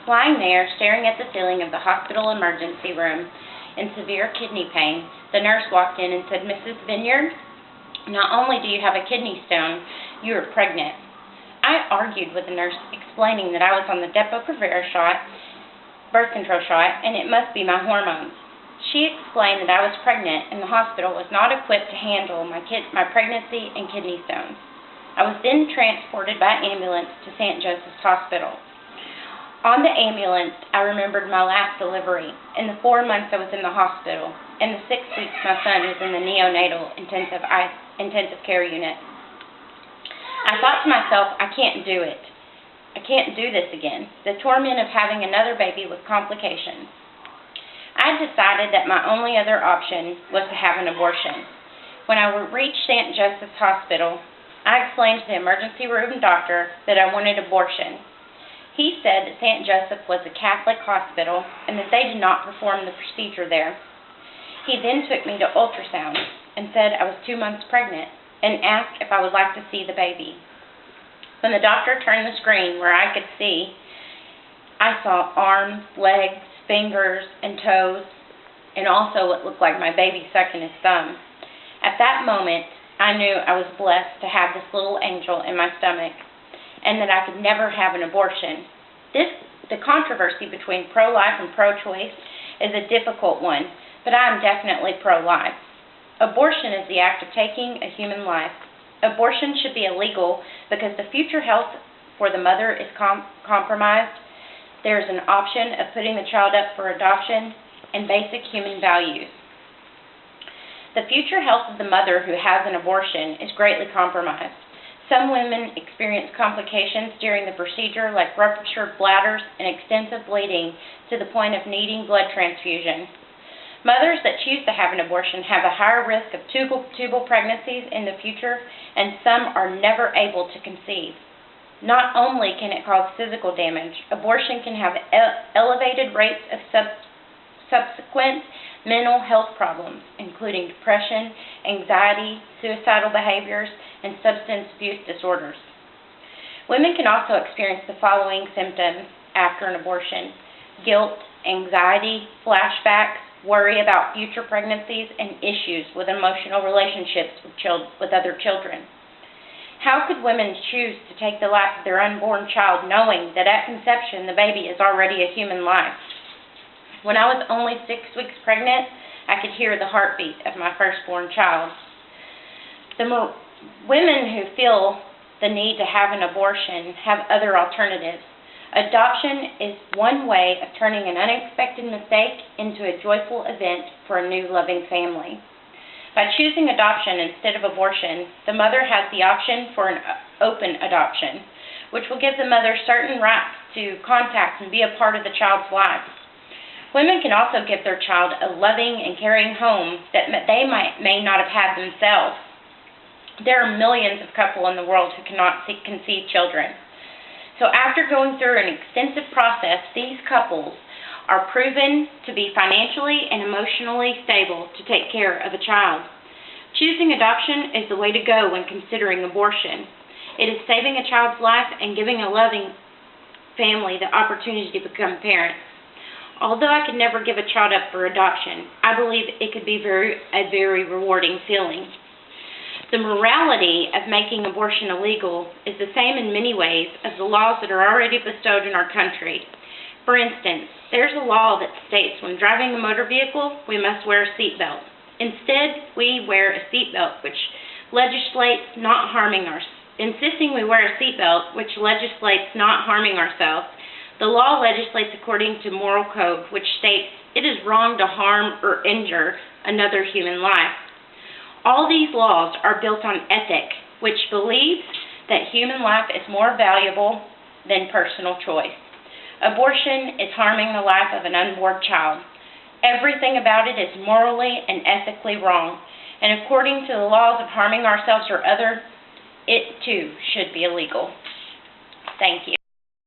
Lying there, staring at the ceiling of the hospital emergency room in severe kidney pain, the nurse walked in and said, "Mrs. Vineyard, not only do you have a kidney stone, you are pregnant." I argued with the nurse, explaining that I was on the Depo-Provera shot, birth control shot, and it must be my hormones. She explained that I was pregnant and the hospital was not equipped to handle my pregnancy and kidney stones. I was then transported by ambulance to St. Joseph's Hospital. On the ambulance, I remembered my last delivery, and the 4 months I was in the hospital, and the 6 weeks my son was in the neonatal intensive care unit. I thought to myself, I can't do it. I can't do this again. The torment of having another baby with complications. I decided that my only other option was to have an abortion. When I reached St. Joseph's Hospital, I explained to the emergency room doctor that I wanted abortion. He said that St. Joseph was a Catholic hospital and that they did not perform the procedure there. He then took me to ultrasound and said I was 2 months pregnant and asked if I would like to see the baby. When the doctor turned the screen where I could see, I saw arms, legs, fingers, and toes, and also what looked like my baby sucking his thumb. At that moment, I knew I was blessed to have this little angel in my stomach, and that I could never have an abortion. The controversy between pro-life and pro-choice is a difficult one, but I am definitely pro-life. Abortion is the act of taking a human life. Abortion should be illegal because the future health for the mother is compromised. There is an option of putting the child up for adoption and basic human values. The future health of the mother who has an abortion is greatly compromised. Some women experience complications during the procedure like ruptured bladders and extensive bleeding to the point of needing blood transfusion. Mothers that choose to have an abortion have a higher risk of tubal pregnancies in the future, and some are never able to conceive. Not only can it cause physical damage, abortion can have elevated rates of subsequent mental health problems, including depression, anxiety, suicidal behaviors, and substance abuse disorders. Women can also experience the following symptoms after an abortion: guilt, anxiety, flashbacks, worry about future pregnancies, and issues with emotional relationships with other children. How could women choose to take the life of their unborn child knowing that at conception the baby is already a human life? When I was only 6 weeks pregnant, I could hear the heartbeat of my firstborn child. The women who feel the need to have an abortion have other alternatives. Adoption is one way of turning an unexpected mistake into a joyful event for a new loving family. By choosing adoption instead of abortion, the mother has the option for an open adoption, which will give the mother certain rights to contact and be a part of the child's life. Women can also give their child a loving and caring home that they may not have had themselves. There are millions of couples in the world who cannot conceive children. So after going through an extensive process, these couples are proven to be financially and emotionally stable to take care of a child. Choosing adoption is the way to go when considering abortion. It is saving a child's life and giving a loving family the opportunity to become parents. Although I could never give a child up for adoption, I believe it could be a very rewarding feeling. The morality of making abortion illegal is the same in many ways as the laws that are already bestowed in our country. For instance, there's a law that states when driving a motor vehicle, we must wear a seatbelt. Instead, we wear a seatbelt, which legislates not harming insisting we wear a seatbelt, which legislates not harming ourselves. The law legislates according to moral code, which states it is wrong to harm or injure another human life. All these laws are built on ethic, which believes that human life is more valuable than personal choice. Abortion is harming the life of an unborn child. Everything about it is morally and ethically wrong, and according to the laws of harming ourselves or others, it too should be illegal. Thank you.